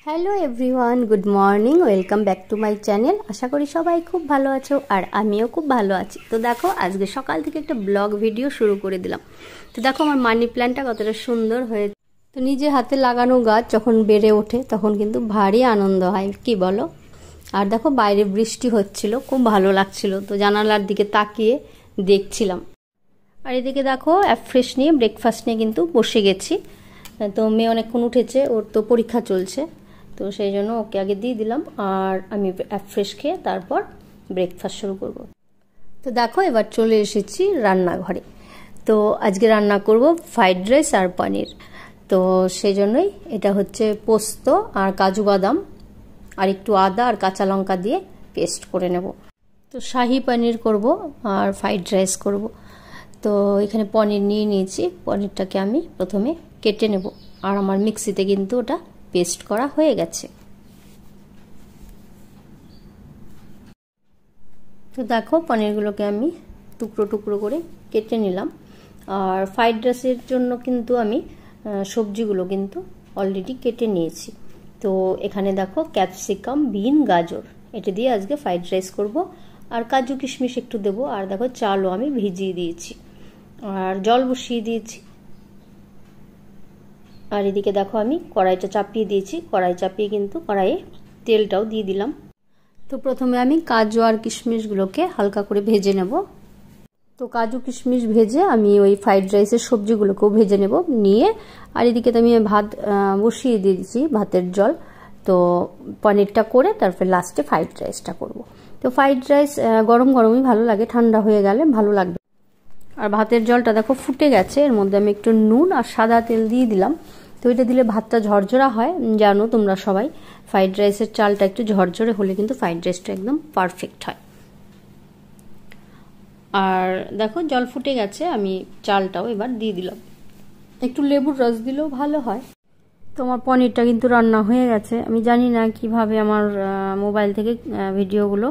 Hello everyone, good morning, welcome back to my channel. আশা করি সবাই খুব ভালো আছো আর আমিও খুব ভালো আছি। তো দেখো, আজকে সকাল থেকে একটা ব্লগ ভিডিও শুরু করে দিলাম। তো দেখো আমার মানি প্ল্যান্টটা কতটা সুন্দর হয়েছে। তো নিজে হাতে লাগানো গাছ যখন বেড়ে ওঠে তখন কিন্তু ভারী আনন্দ হয়, কি বলো? আর দেখো বাইরে বৃষ্টি হচ্ছিল, খুব ভালো লাগছিল। তো জানালার দিকে তাকিয়ে দেখছিলাম। আর এদিকে দেখো ফ্রেশ নিয়ে ব্রেকফাস্ট নিয়ে কিন্তু বসে গেছি। তো মেয়ে অনেকক্ষণ উঠেছে, ওর তো পরীক্ষা চলছে, তো সেই জন্য ওকে আগে দিয়ে দিলাম আর আমি ফ্রেশ খেয়ে তারপর ব্রেকফাস্ট শুরু করব। তো দেখো এবার চলে এসেছি রান্নাঘরে। তো আজকে রান্না করব ফ্রাইড রাইস আর পনির। তো সেই জন্যই এটা হচ্ছে পোস্ত আর কাজু বাদাম আর একটু আদা আর কাঁচা লঙ্কা দিয়ে পেস্ট করে নেব। তো শাহি পনির করব আর ফ্রাইড রাইস করব। তো এখানে পনির নিয়ে নিয়েছি, পনিরটাকে আমি প্রথমে কেটে নেব। আর আমার মিক্সিতে কিন্তু ওটা পেস্ট করা হয়ে গেছে। তো দেখো পনিরগুলোকে আমি টুকরো টুকরো করে কেটে নিলাম। আর ফ্রাইড রাইসের জন্য কিন্তু আমি সবজিগুলো কিন্তু অলরেডি কেটে নিয়েছি। তো এখানে দেখো ক্যাপসিকাম, বিন, গাজর, এটা দিয়ে আজকে ফ্রাইড রাইস করব। আর কাজু কিশমিশ একটু দেবো। আর দেখো চালও আমি ভিজিয়ে দিয়েছি আর জল বসিয়ে দিয়েছি। আর এদিকে দেখো আমি কড়াইটা চাপিয়ে দিয়েছি, কড়াই চাপিয়ে কিন্তু কড়াইয়ে তেলটাও দিয়ে দিলাম। তো প্রথমে আমি কাজু আর কিশমিশগুলোকে হালকা করে ভেজে নেব। তো কাজু কিশমিশ ভেজে আমি ওই ফ্রাইড রাইসের সবজিগুলোকেও ভেজে নেব নিয়ে। আর এদিকে তো আমি ভাত বসিয়ে দিয়েছি, ভাতের জল। তো পনিরটা করে তারপর লাস্টে ফ্রাইড রাইসটা করব। তো ফ্রাইড রাইস গরম গরমই ভালো লাগে, ঠান্ডা হয়ে গেলে ভালো লাগবে। আর ভাতের জলটা দেখো ফুটে গেছে, এর মধ্যে আমি একটু নুন আর সাদা তেল দিয়ে দিলাম। তো এটা দিলে ভাতটা ঝরঝরা হয়, জানো তোমরা সবাই ফ্রাইড রাইসের চালটা একটু ঝরঝরে হলে কিন্তু ফ্রাইড রাইসটা একদম পারফেক্ট হয়। আর দেখো জল ফুটে গেছে, আমি চালটাও এবার দিয়ে দিলাম। একটু লেবুর রস দিলেও ভালো হয়। তোমার পনিরটা কিন্তু রান্না হয়ে গেছে। আমি জানি না কিভাবে আমার মোবাইল থেকে ভিডিওগুলো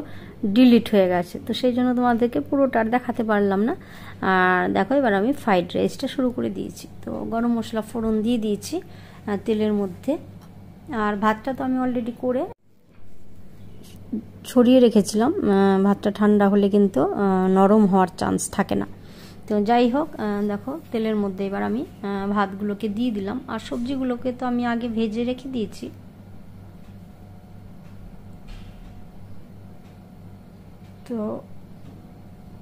ডিলিট হয়ে গেছে, তো সেই জন্য তোমাদেরকে পুরোটা দেখাতে পারলাম না। আর দেখো এবার আমি ফ্রাইড রাইসটা শুরু করে দিয়েছি। তো গরম মশলা ফোড়ন দিয়ে দিয়েছি তেলের মধ্যে। আর ভাতটা তো আমি অলরেডি করে ছড়িয়ে রেখেছিলাম। ভাতটা ঠান্ডা হলে কিন্তু নরম হওয়ার চান্স থাকে না। তো যাই হোক, দেখো তেলের মধ্যে এবার আমি ভাতগুলোকে দিয়ে দিলাম। আর সবজিগুলোকে তো আমি আগে ভেজে রেখে দিয়েছি। তো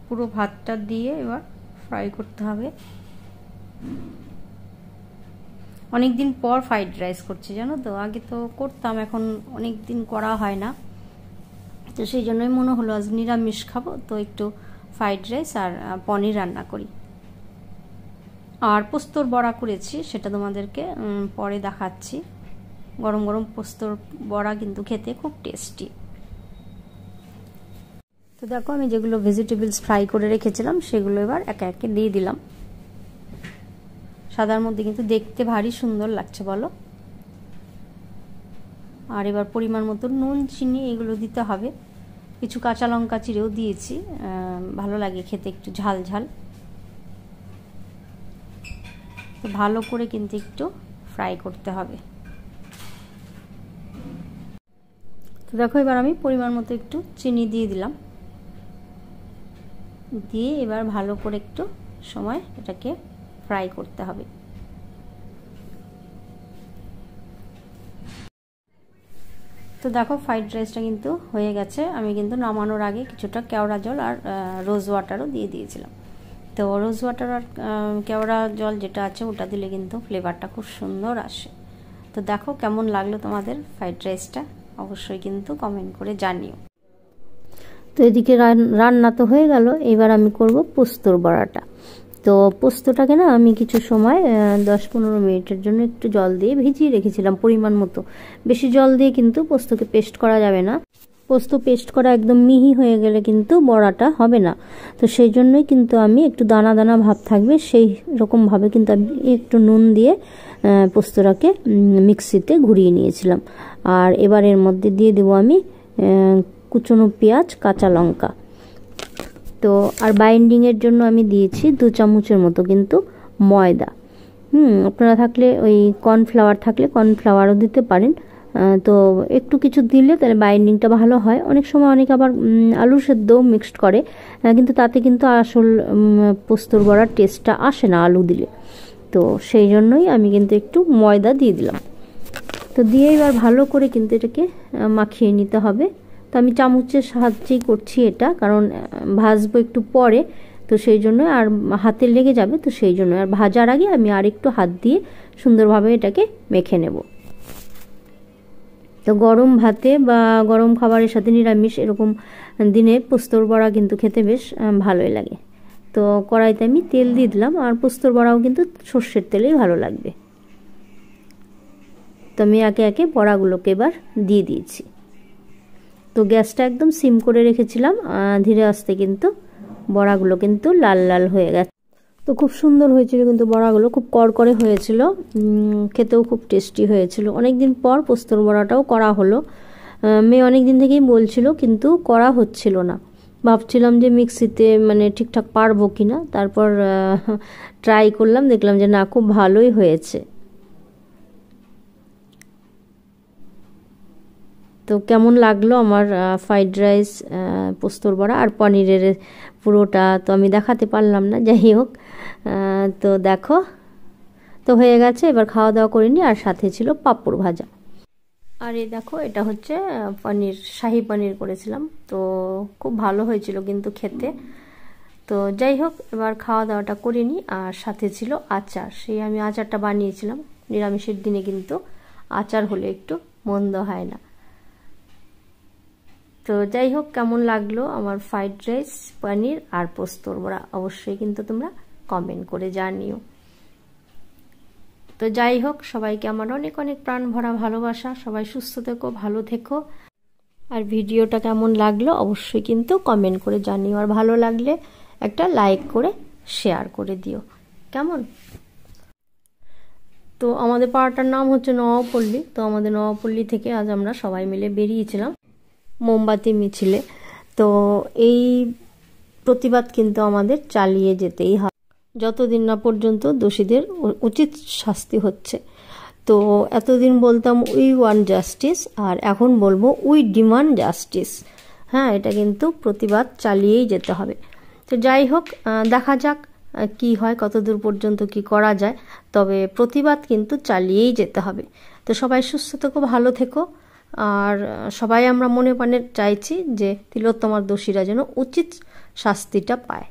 পুরো ভাতটা দিয়ে এবার ফ্রাই করতে হবে। অনেক দিন পর ফ্রাইড রাইস করছি, জানো তো। আগে তো করতাম, এখন অনেক দিন করা হয় না। তো সেই জন্যই মনে হলো আজ নিরামিষ খাবো, তো একটু ফ্রাইড রাইস আর পনির রান্না করি। আর পোস্তর বড়া করেছি, সেটা তোমাদেরকে পরে দেখাচ্ছি। গরম গরম পোস্তর বড়া কিন্তু খেতে খুব টেস্টি। তো দেখো আমি যেগুলো ভেজিটেবলস ফ্রাই করে রেখেছিলাম সেগুলো এবার একে একে দিয়ে দিলাম। সাদার মধ্যে কিন্তু দেখতে ভারী সুন্দর লাগছে, বলো। আর এবার পরিমাণ মতো নুন, চিনি এগুলো দিতে হবে। কিছু কাঁচা লঙ্কা চিড়েও দিয়েছি, ভালো লাগে খেতে একটু ঝাল ঝাল। তো ভালো করে কিন্তু একটু ফ্রাই করতে হবে। তো দেখো এবার আমি পরিমাণ মতো একটু চিনি দিয়ে দিলাম, দিয়ে এবার ভালো করে একটু সময় এটাকে ফ্রাই করতে হবে। তো দেখো ফ্রাইড রাইসটা কিন্তু হয়ে গেছে। আমি কিন্তু নামানোর আগে কিছুটা কেওড়া জল আর রোজ ওয়াটারও দিয়ে দিয়েছিলাম। তো রোজ ওয়াটার আর কেওড়া জল যেটা আছে ওটা দিলে কিন্তু ফ্লেভারটা খুব সুন্দর আসে। তো দেখো কেমন লাগলো তোমাদের ফ্রাইড রাইসটা, অবশ্যই কিন্তু কমেন্ট করে জানিও। তো এদিকে রান্না তো হয়ে গেল, এবার আমি করব পোস্তর বড়াটা। তো পোস্তটাকে না আমি কিছু সময় 10-15 মিনিটের জন্য একটু জল দিয়ে ভিজিয়ে রেখেছিলাম পরিমাণ মতো। বেশি জল দিয়ে কিন্তু পোস্তকে পেস্ট করা যাবে না। পোস্ত পেস্ট করা একদম মিহি হয়ে গেলে কিন্তু বড়াটা হবে না। তো সেই জন্যই কিন্তু আমি একটু দানা দানা ভাব থাকবে সেই রকমভাবে কিন্তু আমি একটু নুন দিয়ে পোস্তটাকে মিক্সিতে ঘুরিয়ে নিয়েছিলাম। আর এবার এর মধ্যে দিয়ে দেবো আমি কুচনো পেঁয়াজ, কাঁচা লঙ্কা। তো আর বাইন্ডিংয়ের জন্য আমি দিয়েছি 2 চামচের মতো কিন্তু ময়দা। আপনারা থাকলে ওই কর্নফ্লাওয়ার থাকলে কর্নফ্লাওয়ারও দিতে পারেন। তো একটু কিছু দিলে তাহলে বাইন্ডিংটা ভালো হয়। অনেক সময় অনেকে আবার আলু সেদ্ধও মিক্সড করে, কিন্তু তাতে কিন্তু আসল পোস্তর বড়ার টেস্টটা আসে না আলু দিলে। তো সেই জন্যই আমি কিন্তু একটু ময়দা দিয়ে দিলাম। তো দিয়ে এবার ভালো করে কিন্তু এটাকে মাখিয়ে নিতে হবে। তো আমি চামচের সাহায্যেই করছি এটা, কারণ ভাজবো একটু পরে, তো সেই জন্য আর হাতে লেগে যাবে, তো সেই জন্য আর ভাজার আগে আমি আর একটু হাত দিয়ে সুন্দরভাবে এটাকে মেখে নেব। তো গরম ভাতে বা গরম খাবারের সাথে নিরামিষ এরকম দিনে পোস্তর বড়া কিন্তু খেতে বেশ ভালোই লাগে। তো কড়াইতে আমি তেল দিয়ে দিলাম, আর পোস্তর বড়াও কিন্তু সর্ষের তেলেই ভালো লাগবে। তো আমি একে একে বড়াগুলোকে এবার দিয়ে দিয়েছি। তো গ্যাসটা একদম সিম করে রেখেছিলাম, ধীরে আস্তে কিন্তু বড়াগুলো কিন্তু লাল লাল হয়ে গেছে। তো খুব সুন্দর হয়েছিল কিন্তু বড়াগুলো, খুব কড়কড়ে হয়েছিল, খেতেও খুব টেস্টি হয়েছিল। অনেক দিন পর পোস্তর বড়াটাও করা হলো। মেয়ে অনেক দিন থেকেই বলছিল, কিন্তু করা হচ্ছিল না। ভাবছিলাম যে মিক্সিতে মানে ঠিকঠাক পারবো কি না, তারপর ট্রাই করলাম, দেখলাম যে না, খুব ভালোই হয়েছে। তো কেমন লাগলো আমার ফ্রাইড রাইস, পোস্তর বড়া আর পনিরের পুরোটা তো আমি দেখাতে পারলাম না, যাই হোক। তো দেখো, তো হয়ে গেছে, এবার খাওয়া দাওয়া করে নিই। আর সাথে ছিল পাঁপড় ভাজা। আর এই দেখো, এটা হচ্ছে পনির, শাহি পনির করেছিলাম, তো খুব ভালো হয়েছিল কিন্তু খেতে। তো যাই হোক, এবার খাওয়া দাওয়াটা করে নিই। আর সাথে ছিল আচার, সেই আমি আচারটা বানিয়েছিলাম। নিরামিষের দিনে কিন্তু আচার হলে একটু মন্দ হয় না। তো যাই হোক, কেমন লাগলো আমার ফ্রাইড রাইস, পনির আর পোস্তর বড়া অবশ্যই কিন্তু তোমরা কমেন্ট করে জানিও। তো যাই হোক, সবাইকে আমার অনেক অনেক প্রাণ ভরা ভালোবাসা। সবাই সুস্থ থেকো, ভালো থেকো। আর ভিডিওটা কেমন লাগলো অবশ্যই কিন্তু কমেন্ট করে জানিও। আর ভালো লাগলে একটা লাইক করে শেয়ার করে দিও, কেমন? তো আমাদের পাড়াটার নাম হচ্ছে নওয়াপল্লী। তো আমাদের নওয়াপল্লী থেকে আজ আমরা সবাই মিলে বেরিয়েছিলাম মোমবাতি মিছিলে। তো এই প্রতিবাদ কিন্তু আমাদের চালিয়ে যেতেই হয়, যতদিন না পর্যন্ত দোষীদের উচিত শাস্তি হচ্ছে। তো এতদিন বলতাম উই ওয়ান্ট জাস্টিস, আর এখন বলবো উই ডিমান্ড জাস্টিস। হ্যাঁ, এটা কিন্তু প্রতিবাদ চালিয়েই যেতে হবে। তো যাই হোক, দেখা যাক কি হয়, কতদূর পর্যন্ত কি করা যায়, তবে প্রতিবাদ কিন্তু চালিয়েই যেতে হবে। তো সবাই সুস্থ থেকো, ভালো থেকো। আর সবাই আমরা মনে প্রাণে চাইছি যে তিলোত্তমার দোষীরা যেন উচিত শাস্তিটা পায়।